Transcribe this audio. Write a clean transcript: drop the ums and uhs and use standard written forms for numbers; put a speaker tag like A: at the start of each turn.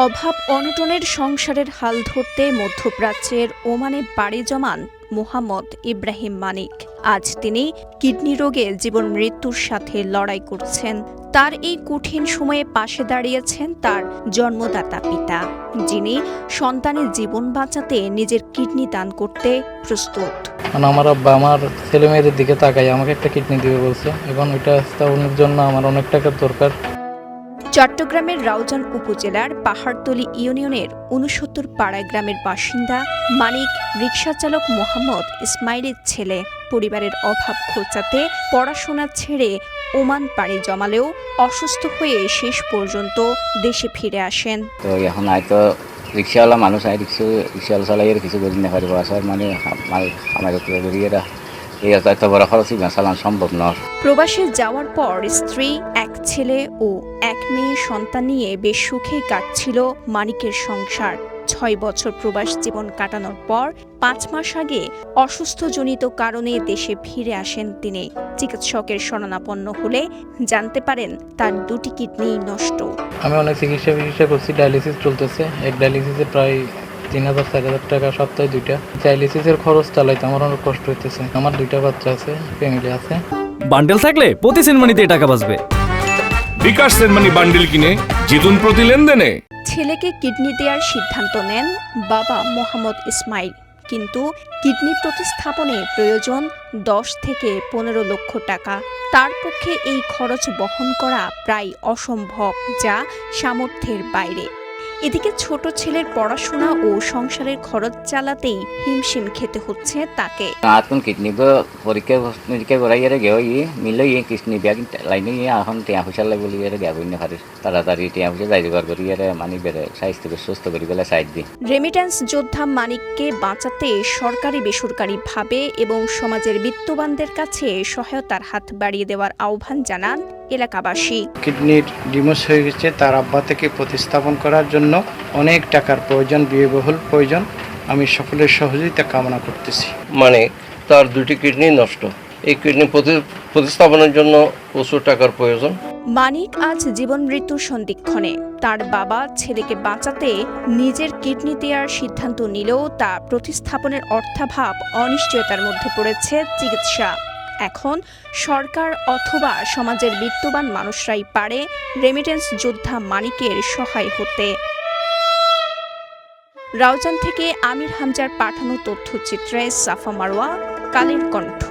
A: অভাব অনটনের সংসারের হাল ধরতে মধ্যপ্রাচ্যের ওমানে পাড়ি জমান মোহাম্মদ ইব্রাহিম মানিক। আজ তিনি কিডনি রোগে জীবন মৃত্যুর সাথে লড়াই করছেন। তার এই কঠিন সময়ে পাশে দাঁড়িয়েছেন তার জন্মদাতা পিতা, যিনি সন্তানের জীবন বাঁচাতে নিজের কিডনি দান করতে প্রস্তুত।
B: আমার আব্বা আমার ছেলে মেয়েদের দিকে তাকাই আমাকে একটা কিডনি দিবে বলছে। এখন ওইটা স্থাপনের জন্য আমার অনেক টাকার দরকার।
A: চট্টগ্রামের রাউজান উপজেলার পাহাড়তলী ইউনিয়নের ৬৯ পাড়া গ্রামের বাসিন্দা মানিক রিকশাচালক মোহাম্মদ ইসমাইলের ছেলে। পরিবারের অভাব ঘোচাতে পড়াশোনা ছেড়ে ওমান পাড়ি জমালেও অসুস্থ হয়ে শেষ পর্যন্ত দেশে ফিরে আসেন।
C: তো এখন হয়তো রিক্সাওয়ালা মানুষ রিক্সাওয়ালা চালাইয়ের কিছু করি না পারিব আসার মানে আমার বেরিয়েরা এই এত বড় খরচই চালানো সম্ভব নয়।
A: প্রবাসে যাওয়ার পর স্ত্রী, এক ছেলে ও এক মেয়ে সন্তান নিয়ে বেশ সুখেই কাটছিল মানিকের সংসার। ৬ বছর প্রবাস জীবন কাটানোর পর ৫ মাস আগে অসুস্থজনিত কারণে দেশে ফিরে আসেন তিনি। চিকিৎসকের শরণাপন্ন হলে জানতে পারেন তার দুটি কিডনি নষ্ট।
B: আমি অনেক চিকিৎসা করছি, ডায়ালিসিস চলতেছে। এক ডায়ালিসিসে প্রায় ৩,০০০-৪,০০০ টাকা, সপ্তাহে ২টা। ডায়ালিসিসের খরচ চালাইতে আমার অনেক কষ্ট হইতেছে। আমার 2টা বাচ্চা আছে, ফ্যামিলি আছে।
D: বান্ডেল থাকলে প্রতি সেনমানিতে টাকা বাঁচবে।
E: বিকাশ সেনমানি বান্ডেল কিনে জিতুন প্রতি লেনদেনে।
A: ছেলেকে কিডনি দেওয়ার সিদ্ধান্ত নেন বাবা মোহাম্মদ ইসমাইল, কিন্তু কিডনি প্রতিস্থাপনে প্রয়োজন ১০ থেকে ১৫ লক্ষ টাকা। তার পক্ষে এই খরচ বহন করা প্রায় অসম্ভব, যা সামর্থ্যের বাইরে। এদিকে ছোট ছেলের পড়াশোনা ও সংসারের খরচ চালাতেই হিমশিম খেতে হচ্ছে তাকে।
C: আতন কিডনি পরীক্ষা করাইয়ারে গেও মিলে কিডনি ব্যাগ লাইনে এখন টিয়া পয়সা লাগে বলি গেবই না পারে। তাড়াতাড়ি টিয়া পয়সা যাই জোগাড় করিয়ারে মানে বেড়ে স্বাস্থ্যকে সুস্থ করি বলে সাইড দিই।
A: রেমিট্যান্স যোদ্ধা মানিককে বাঁচাতে সরকারি বেসরকারি ভাবে এবং সমাজের বিত্তবানদের কাছে সহায়তার হাত বাড়িয়ে দেওয়ার আহ্বান জানান এলাকাবাসী।
F: কিডনির ডিমোস হয়ে গেছে, তার আব্বা থেকে প্রতিস্থাপন করার জন্য অনেক টাকার প্রয়োজন, ব্যয়বহুল প্রয়োজন। আমি সকলের সহযোগিতা কামনা করতেছি।
G: মানে তার 2টি কিডনি নষ্ট, এই কিডনি প্রতিস্থাপনের জন্য প্রচুর টাকার প্রয়োজন।
A: মানিক আজ জীবন মৃত্যুর সন্ধিক্ষণে। তার বাবা ছেলেকে বাঁচাতে নিজের কিডনি দেওয়ার সিদ্ধান্ত নিলেও তা প্রতিস্থাপনের অর্থাভাব অনিশ্চয়তার মধ্যে পড়েছে চিকিৎসা। এখন সরকার অথবা সমাজের বিত্তবান মানুষরাই পারে রেমিটেন্স যোদ্ধা মানিকের সহায় হতে। রাউজান থেকে আমির হামজার পাঠানো তথ্যচিত্রে সাফা মারওয়া, কালের কণ্ঠ।